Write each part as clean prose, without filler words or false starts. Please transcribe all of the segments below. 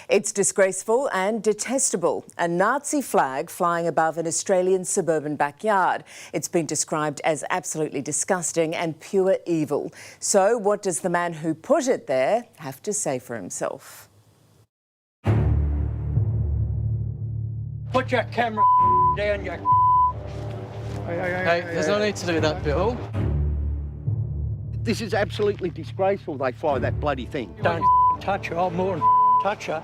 It's disgraceful and detestable. A Nazi flag flying above an Australian suburban backyard. It's been described as absolutely disgusting and pure evil. So what does the man who put it there have to say for himself? Put your camera down, you... Hey, there's no need to do that, Bill. This is absolutely disgraceful, they fly that bloody thing. Don't touch her, I'll more than touch her.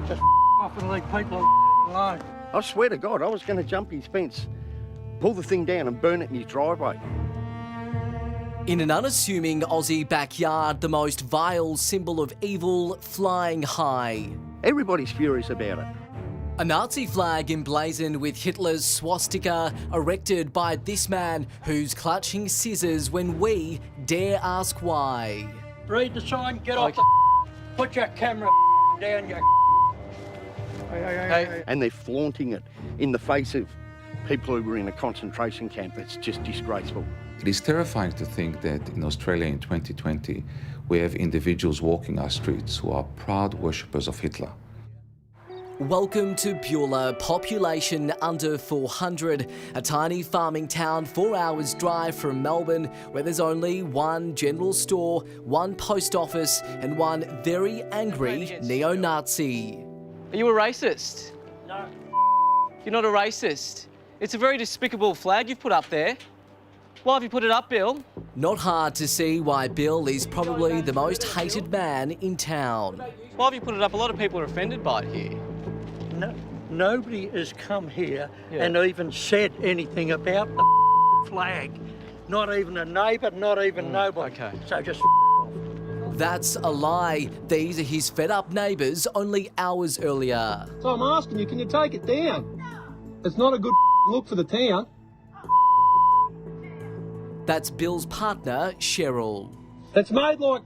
Just off and leave people alone. I swear to God, I was going to jump his fence, pull the thing down and burn it in his driveway. In an unassuming Aussie backyard, the most vile symbol of evil flying high. Everybody's furious about it. A Nazi flag emblazoned with Hitler's swastika, erected by this man who's clutching scissors when we dare ask why. Read the sign, get off the... Put your camera down, you... Hey. And they're flaunting it in the face of people who were in a concentration camp. It's just disgraceful. It is terrifying to think that in Australia in 2020, we have individuals walking our streets who are proud worshippers of Hitler. Welcome to Beulah, population under 400, a tiny farming town 4 hours drive from Melbourne, where there's only one general store, one post office and one very angry neo-Nazi. Are you a racist? No. You're not a racist. It's a very despicable flag you've put up there. Why have you put it up, Bill? Not hard to see why Bill is probably the most hated man in town. Why have you put it up? A lot of people are offended by it here. No, nobody has come here and even said anything about the flag. Not even a neighbour, not even nobody. Okay. So just That's a lie. These are his fed-up neighbours only hours earlier. So I'm asking you, can you take it down? It's not a good look for the town. That's Bill's partner, Cheryl. It's made like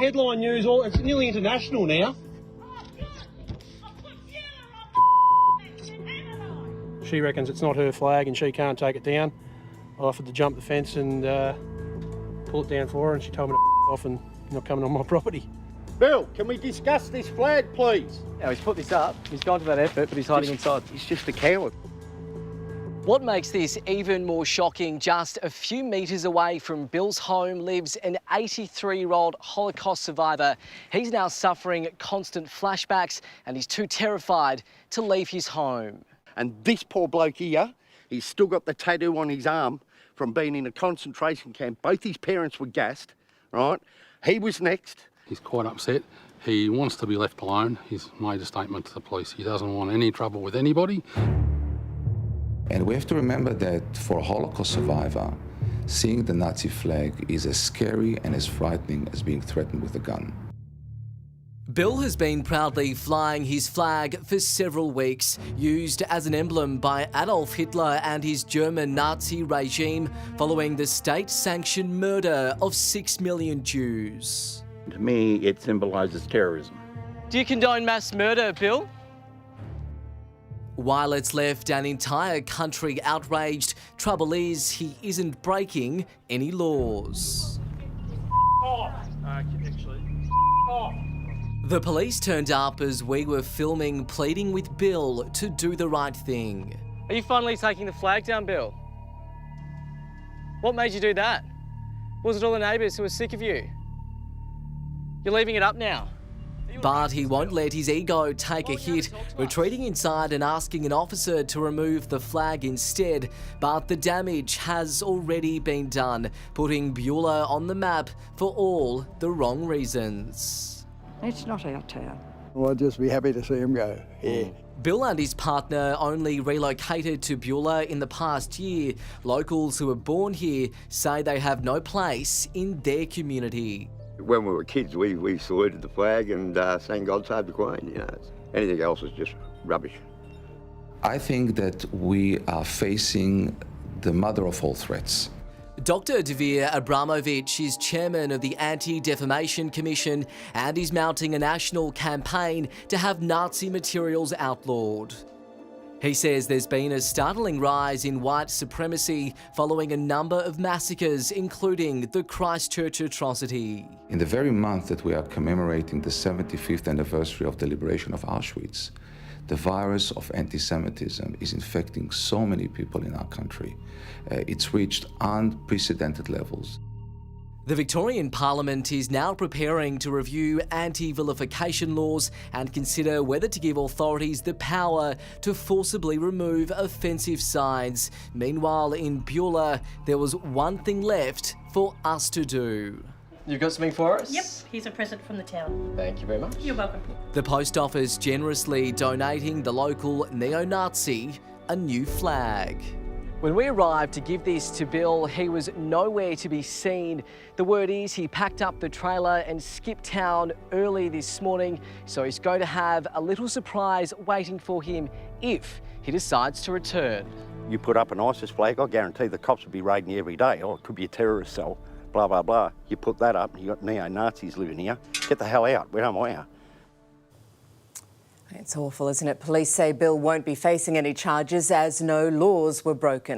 headline news, it's nearly international now. She reckons it's not her flag and she can't take it down. I offered to jump the fence and pull it down for her, and she told me to off and not coming on my property. Bill, can we discuss this flag, please? Now, he's put this up. He's gone to that effort, but he's hiding inside. He's just a coward. What makes this even more shocking, just a few metres away from Bill's home lives an 83-year-old Holocaust survivor. He's now suffering constant flashbacks and he's too terrified to leave his home. And this poor bloke here, he's still got the tattoo on his arm from being in a concentration camp. Both his parents were gassed, right? He was next. He's quite upset. He wants to be left alone. He's made a statement to the police. He doesn't want any trouble with anybody. And we have to remember that for a Holocaust survivor, seeing the Nazi flag is as scary and as frightening as being threatened with a gun. Bill has been proudly flying his flag for several weeks, used as an emblem by Adolf Hitler and his German Nazi regime following the state-sanctioned murder of 6 million Jews. To me, it symbolises terrorism. Do you condone mass murder, Bill? While it's left an entire country outraged, trouble is he isn't breaking any laws. The police turned up as we were filming, pleading with Bill to do the right thing. Are you finally taking the flag down, Bill? What made you do that? Was it all the neighbours who were sick of you? You're leaving it up now. But he won't let his ego take a hit, retreating inside and asking an officer to remove the flag instead. But the damage has already been done, putting Beulah on the map for all the wrong reasons. It's not our town. Well, I'd just be happy to see him go, yeah. Bill and his partner only relocated to Beulah in the past year. Locals who were born here say they have no place in their community. When we were kids, we saluted the flag and sang God Save the Queen, you know. Anything else is just rubbish. I think that we are facing the mother of all threats. Dr. Dvir Abramovich is chairman of the Anti-Defamation Commission and is mounting a national campaign to have Nazi materials outlawed. He says there's been a startling rise in white supremacy following a number of massacres, including the Christchurch atrocity. In the very month that we are commemorating the 75th anniversary of the liberation of Auschwitz, the virus of anti-Semitism is infecting so many people in our country. It's reached unprecedented levels. The Victorian Parliament is now preparing to review anti-vilification laws and consider whether to give authorities the power to forcibly remove offensive signs. Meanwhile, in Beulah, there was one thing left for us to do. You've got something for us? Yep, here's a present from the town. Thank you very much. You're welcome. The post office generously donating the local neo-Nazi a new flag. When we arrived to give this to Bill, he was nowhere to be seen. The word is he packed up the trailer and skipped town early this morning, so he's going to have a little surprise waiting for him if he decides to return. You put up an ISIS flag, I guarantee the cops will be raiding you every day. Oh, it could be a terrorist cell, blah, blah, blah. You put that up and you got neo-Nazis living here. Get the hell out, we don't want you. It's awful, isn't it? Police say Bill won't be facing any charges as no laws were broken.